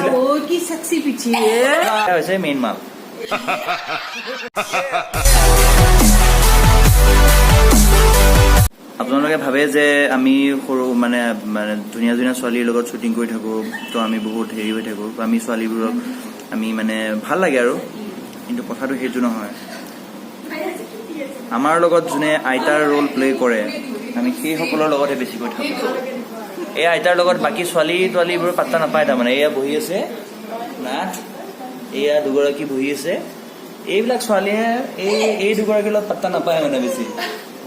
কৈছিলে কি সেক্সি পিছি হৈছে মেইন মাল আপোনালোকে ভাবে যে আমি সৰু মানে ধুনীয়া ধুনীয়া ছোৱালীৰ লগত শ্বুটিং কৰি থাকোঁ তো আমি বহুত হেৰি হৈ থাকোঁ আমি ছোৱালীবোৰক আমি মানে ভাল লাগে আৰু কিন্তু কথাটো সেইটো নহয় আমাৰ লগত যোনে আইতাৰ ৰোল প্লে কৰে আমি সেইসকলৰ লগতহে বেছিকৈ থাকোঁ এই আইতাৰ লগত বাকী ছোৱালী তোৱালীবোৰ পাত্তা নাপায় তাৰমানে এয়া বহি আছে না এয়া দুগৰাকী বহি আছে এইবিলাক ছোৱালীয়ে এই দুগৰাকীৰ লগত পাত্তা নাপায় মানে বেছি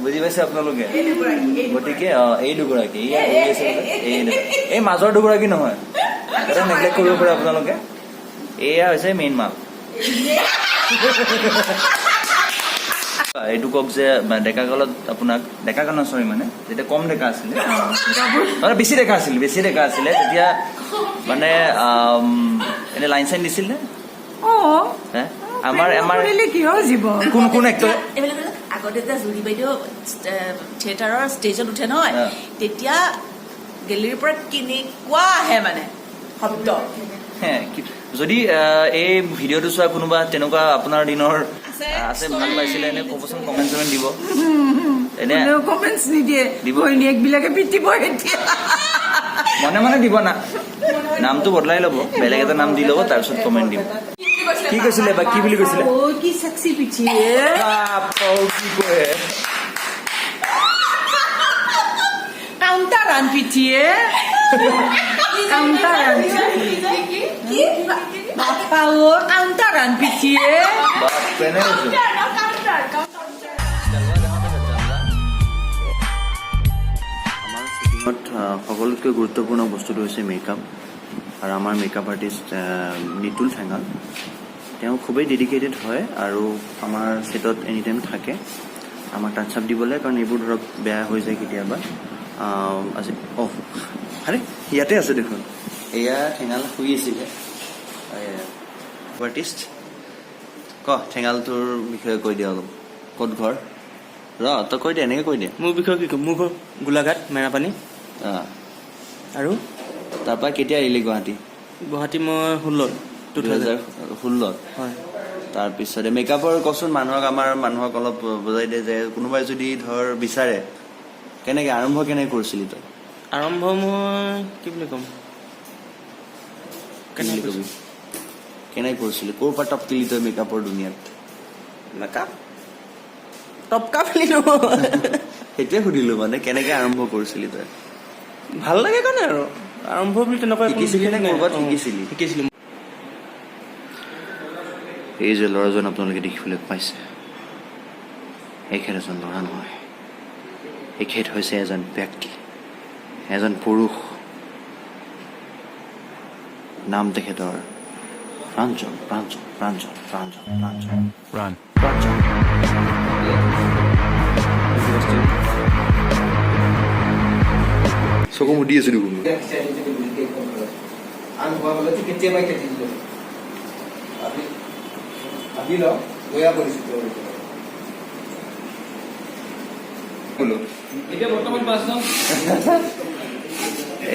বুজি পাইছে আপোনালোকে গতিকে এই দুগৰাকী এয়া বহি আছে এই মাজৰ দুগৰাকী নহয় এটা নেগলেক্ট কৰিব পাৰে আপোনালোকে এয়া হৈছে মেইন মাল এইটো কওক যে ডেকা কালত আপোনাক ডেকা কাল চৰি মানে যেতিয়া কম ডেকা আছিলে বেছি ডেকা আছিলে তেতিয়া মানে এনে লাইন চাইন দিছিল নে আমাৰ কোন কোন এক্টৰ আগতে যে জুৰি বাইদেউ থিয়েটাৰৰ ষ্টেজত উঠে নহয় তেতিয়া গেলেৰীৰ পৰা কেনেকুৱা আহে মানে শব্দ যদি এই ভিডিঅ'টো চোৱা কোনোবা তেনেকুৱা আপোনাৰ দিনৰ আছে ভাল পাইছিলে এনে ক'বচোন কমেণ্ট চমেণ্ট দিব এনে কমেণ্টছ নিদিয়ে দিব বিলাকে পিটিব এতিয়া মনে মনে দিব না নামটো বদলাই ল'ব বেলেগ এটা নাম দি ল'ব তাৰপিছত কমেণ্ট দিব কি কৈছিলে বা কি বুলি কৈছিলে কি সেক্সি পিছি কি কয় কাউন্টাৰ আন পিঠিয়ে কাউন্টাৰ আন কাউন্টাৰ আন পিঠিয়ে সকলোতকৈ গুৰুত্বপূৰ্ণ বস্তুটো হৈছে মেকআপ আৰু আমাৰ মেকআপ আৰ্টিষ্ট নিতুল ঠেঙাল তেওঁ খুবেই ডেডিকেটেড হয় আৰু আমাৰ ছেটত এনি টাইম থাকে আমাক টাচ আপ দিবলৈ কাৰণ এইবোৰ ধৰক বেয়া হৈ যায় কেতিয়াবা আজি আৰে ইয়াতে আছে দেখোন এয়া ঠেঙাল শুই আছিলে আৰ্টিষ্ট ঠেঙালটোৰ বিষয়ে কৈ দিয়া অলপ ক'ত ঘৰ তই কৈ দে এনেকৈ কৈ দে মোৰ বিষয়ে কি ক'ম মোৰ ঘৰ গোলাঘাট মেৰাপানী আৰু তাৰপৰা কেতিয়া আহিলি গুৱাহাটী মই 2016 হয় তাৰপিছতে মেকআপৰ কচোন মানুহক অলপ বুজাই দিয়ে যে কোনোবাই যদি ধৰ বিচাৰে কেনেকৈ আৰম্ভ কেনেকৈ কৰিছিলি তই আৰম্ভ মই কি বুলি ক'ম কেনেকৈ কৰিছিলি ক'ৰ পৰা টপকিলি তই মেকআপৰ দুনিয়াত মেকআপ টপকা ফেলিলো সেইটোৱে সুধিলো মানে কেনেকৈ আৰম্ভ কৰিছিলি তই ভাল লাগে কাৰণে আৰু আৰম্ভ বুলি তেনেকুৱা শিকিছিলি নে ক'ৰবাত শিকিছিলো এই যে ল'ৰাজন আপোনালোকে দেখিবলৈ পাইছে এখেত এজন ল'ৰা নহয় এখেত হৈছে এজন ব্যক্তি এজন পুৰুষ নাম তেখেতৰ প্ৰাঞ্জল প্ৰাঞ্জল প্ৰাঞ্জল প্ৰাঞ্জল প্ৰাঞ্জল প্ৰাঞ্জল চকু মুদি আছো দেখোন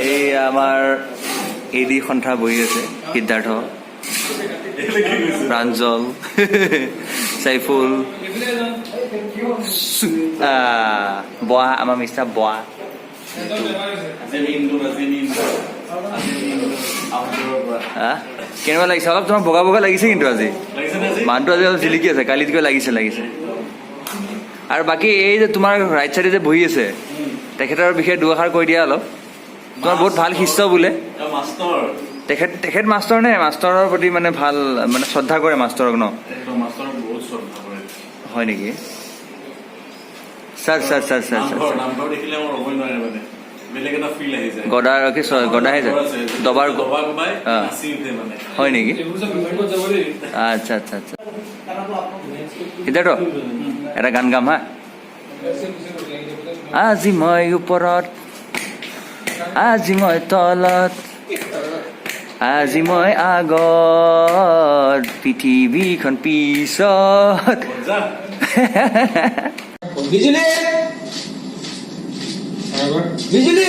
এই আমাৰ এডি সন্থা বহি আছে সিদ্ধাৰ্থ প্ৰাঞ্জল চাইফুল বয়া আমাৰ মিষ্টাৰ বয়া কেনেকুৱা লাগিছে অলপ তোমাৰ বগা বগা লাগিছে কিন্তু আজি মানুহটো আজি অলপ জিলিকি আছে কালিতকৈ লাগিছে আৰু বাকী এই যে তোমাৰ ৰাইট চাইডে যে বহি আছে তেখেতৰ বিষয়ে দুআষাৰ কৈ দিয়া অলপ তোমাৰ বহুত ভাল শিষ্য বোলে তেখেত মাষ্টৰ নে মাষ্টৰৰ প্ৰতি মানে ভাল মানে শ্ৰদ্ধা কৰে মাষ্টৰক ন হয় নেকি ছাৰ গদা কি গদাহে যায় দবাৰ হয় নেকি আচ্ছা সিদ্ধাৰ্থ এটা গান গাম হা আজি মই ওপৰত আজি মই তলত আজি মই আগত পৃথিৱীখন পিছত বিজুলী বিজুলী